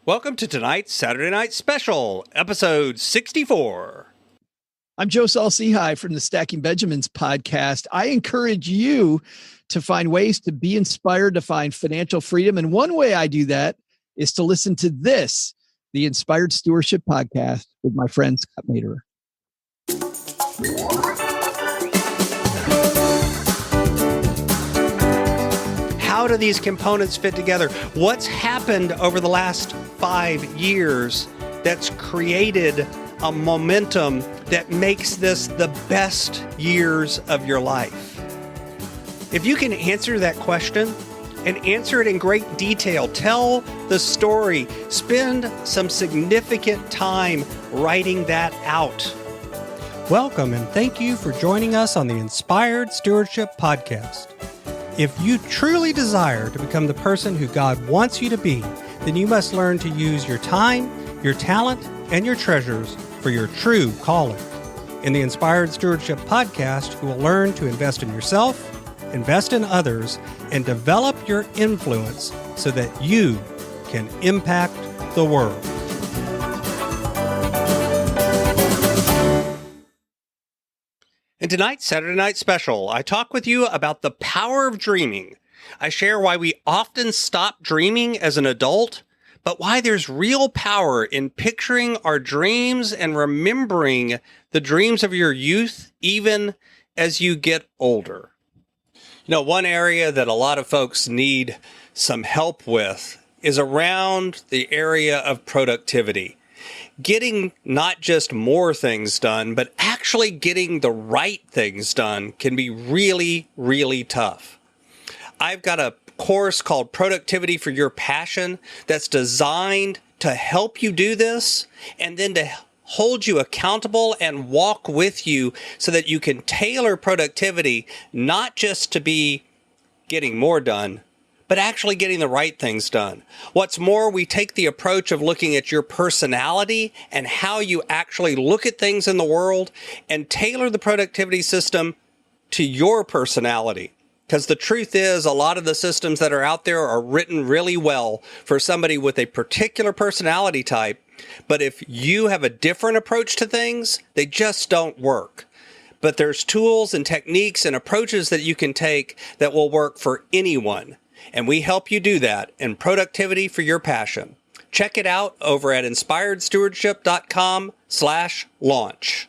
Welcome to tonight's Saturday Night Special, episode 64. I'm Joe Saul-Sehy from the Stacking Benjamins podcast. I encourage you to find ways to be inspired to find financial freedom. And one way I do that is to listen to this, the Inspired Stewardship podcast with my friend Scott Maderer. How do these components fit together? What's happened over the last 5 years that's created a momentum that makes this the best years of your life? If you can answer that question and answer it in great detail, tell the story, spend some significant time writing that out. Welcome and thank you for joining us on the Inspired Stewardship podcast. If you truly desire to become the person who God wants you to be, then you must learn to use your time, your talent, and your treasures for your true calling. In the Inspired Stewardship podcast, you will learn to invest in yourself, invest in others, and develop your influence so that you can impact the world. In tonight's Saturday Night Special, I talk with you about the power of dreaming. I share why we often stop dreaming as an adult, but why there's real power in picturing our dreams and remembering the dreams of your youth, even as you get older. You know, one area that a lot of folks need some help with is around the area of productivity. Getting not just more things done, but actually getting the right things done can be really, really tough. I've got a course called Productivity for Your Passion that's designed to help you do this and then to hold you accountable and walk with you so that you can tailor productivity not just to be getting more done, but actually getting the right things done. What's more, we take the approach of looking at your personality and how you actually look at things in the world and tailor the productivity system to your personality. Because the truth is, a lot of the systems that are out there are written really well for somebody with a particular personality type. But if you have a different approach to things, they just don't work. But there's tools and techniques and approaches that you can take that will work for anyone. And we help you do that in Productivity for Your Passion. Check it out over at inspiredstewardship.com/launch.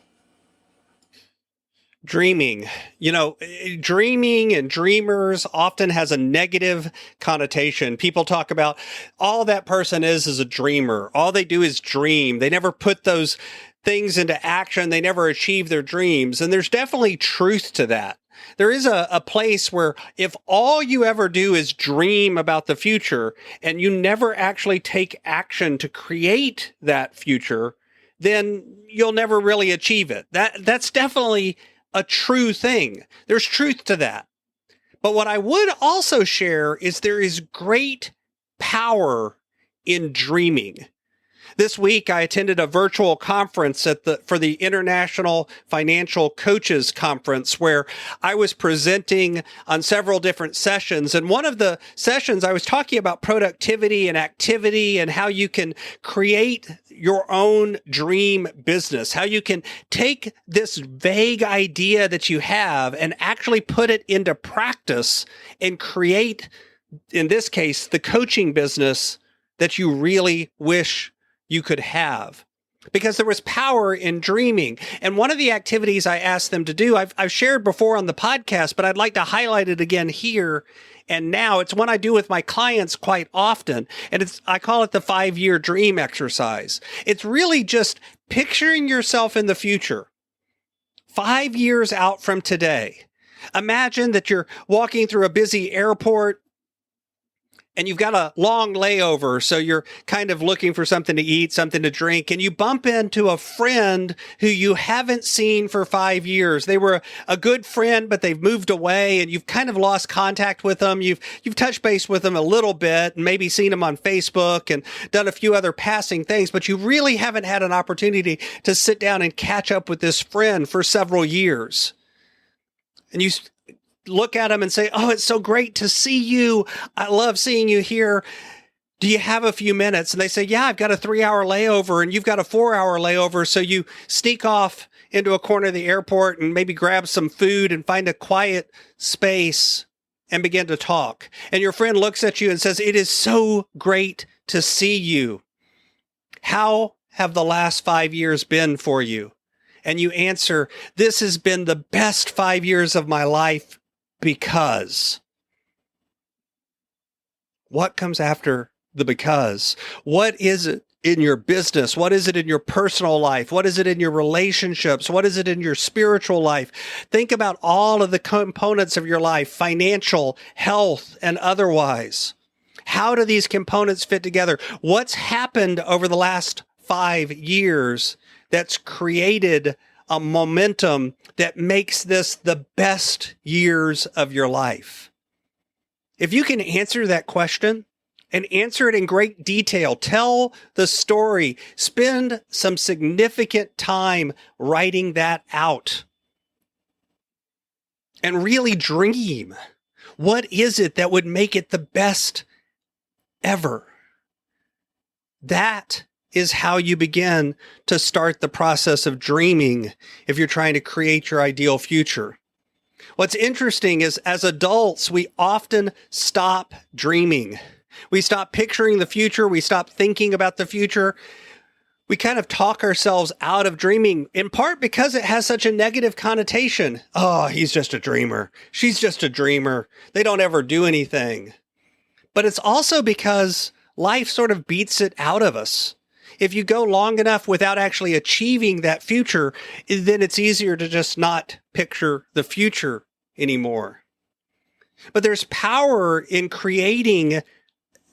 Dreaming. You know, dreaming and dreamers often has a negative connotation. People talk about all that person is a dreamer. All they do is dream. They never put those things into action. They never achieve their dreams. And there's definitely truth to that. There is a place where if all you ever do is dream about the future and you never actually take action to create that future, then you'll never really achieve it. That's definitely a true thing. There's truth to that. But what I would also share is there is great power in dreaming. This week, I attended a virtual conference for the International Financial Coaches Conference, where I was presenting on several different sessions. And one of the sessions, I was talking about productivity and activity and how you can create your own dream business, how you can take this vague idea that you have and actually put it into practice and create, in this case, the coaching business that you really wish you could have, because there was power in dreaming. And one of the activities I asked them to do, I've shared before on the podcast, but I'd like to highlight it again here and now. It's one I do with my clients quite often. And I call it the 5-year dream exercise. It's really just picturing yourself in the future, 5 years out from today. Imagine that you're walking through a busy airport and you've got a long layover, so you're kind of looking for something to eat, something to drink, and you bump into a friend who you haven't seen for 5 years. They were a good friend, but they've moved away, and you've kind of lost contact with them. You've touched base with them a little bit, and maybe seen them on Facebook and done a few other passing things, but you really haven't had an opportunity to sit down and catch up with this friend for several years. And you look at them and say, "Oh, it's so great to see you. I love seeing you here. Do you have a few minutes? And they say, yeah, I've got a 3-hour layover and you've got a 4-hour layover. So you sneak off into a corner of the airport and maybe grab some food and find a quiet space and begin to talk. And your friend looks at you and says, it is so great to see you. How have the last 5 years been for you? And you answer, this has been the best 5 years of my life because. What comes after the because? What is it in your business? What is it in your personal life? What is it in your relationships? What is it in your spiritual life? Think about all of the components of your life, financial, health, and otherwise. How do these components fit together? What's happened over the last 5 years that's created a momentum that makes this the best years of your life? If you can answer that question and answer it in great detail, tell the story, spend some significant time writing that out, and really dream. What is it that would make it the best ever? That is how you begin to start the process of dreaming if you're trying to create your ideal future. What's interesting is as adults, we often stop dreaming. We stop picturing the future. We stop thinking about the future. We kind of talk ourselves out of dreaming, in part because it has such a negative connotation. Oh, he's just a dreamer. She's just a dreamer. They don't ever do anything. But it's also because life sort of beats it out of us. If you go long enough without actually achieving that future, then it's easier to just not picture the future anymore. But there's power in creating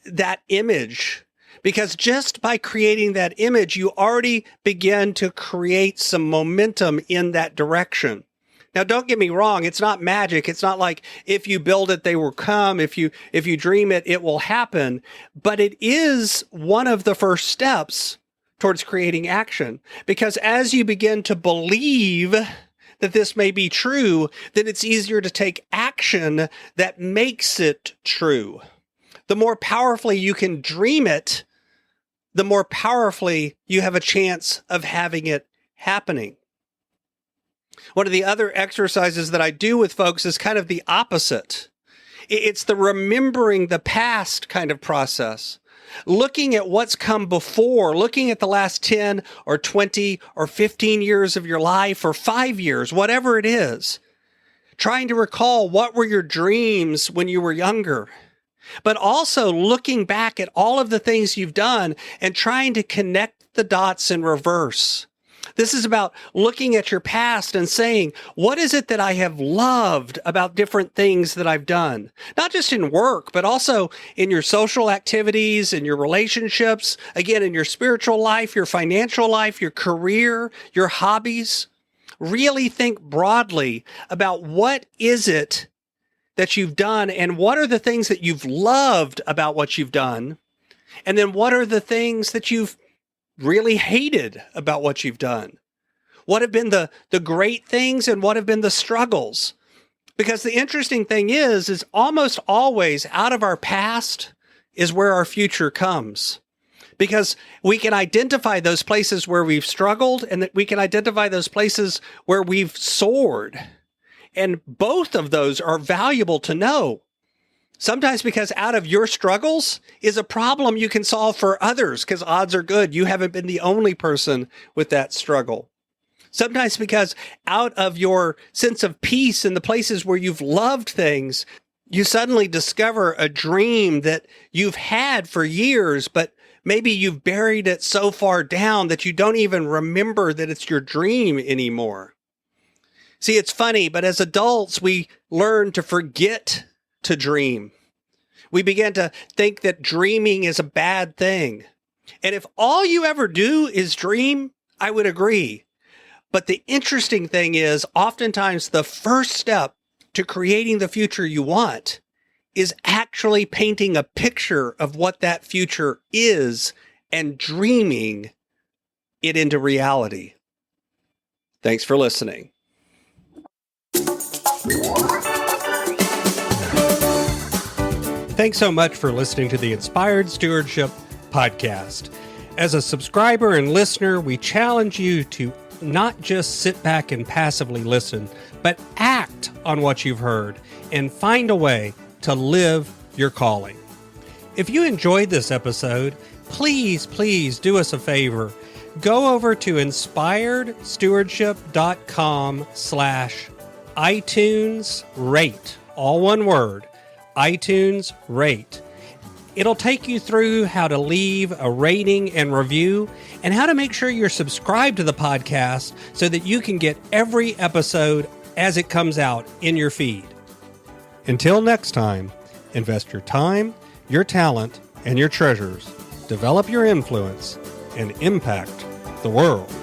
that image, because just by creating that image, you already begin to create some momentum in that direction. Now, don't get me wrong. It's not magic. It's not like if you build it, they will come. If you dream it, it will happen. But it is one of the first steps towards creating action, because as you begin to believe that this may be true, then it's easier to take action that makes it true. The more powerfully you can dream it, the more powerfully you have a chance of having it happening. One of the other exercises that I do with folks is kind of the opposite. It's the remembering the past kind of process. Looking at what's come before, looking at the last 10 or 20 or 15 years of your life, or 5 years, whatever it is. Trying to recall what were your dreams when you were younger. But also looking back at all of the things you've done and trying to connect the dots in reverse. This is about looking at your past and saying, what is it that I have loved about different things that I've done? Not just in work, but also in your social activities, in your relationships, again, in your spiritual life, your financial life, your career, your hobbies. Really think broadly about what is it that you've done, and what are the things that you've loved about what you've done? And then what are the things that you've really hated about what you've done? What have been the great things and what have been the struggles? Because the interesting thing is almost always out of our past is where our future comes. Because we can identify those places where we've struggled, and that we can identify those places where we've soared. And both of those are valuable to know. Sometimes because out of your struggles is a problem you can solve for others, because odds are good you haven't been the only person with that struggle. Sometimes because out of your sense of peace in the places where you've loved things, you suddenly discover a dream that you've had for years, but maybe you've buried it so far down that you don't even remember that it's your dream anymore. See, it's funny, but as adults, we learn to forget to dream. We begin to think that dreaming is a bad thing. And if all you ever do is dream, I would agree. But the interesting thing is, oftentimes the first step to creating the future you want is actually painting a picture of what that future is and dreaming it into reality. Thanks for listening. Thanks so much for listening to the Inspired Stewardship Podcast. As a subscriber and listener, we challenge you to not just sit back and passively listen, but act on what you've heard and find a way to live your calling. If you enjoyed this episode, please do us a favor. Go over to inspiredstewardship.com/iTunes rate, all one word, iTunes rate. It'll take you through how to leave a rating and review and how to make sure you're subscribed to the podcast so that you can get every episode as it comes out in your feed. Until next time, invest your time, your talent, and your treasures. Develop your influence and impact the world.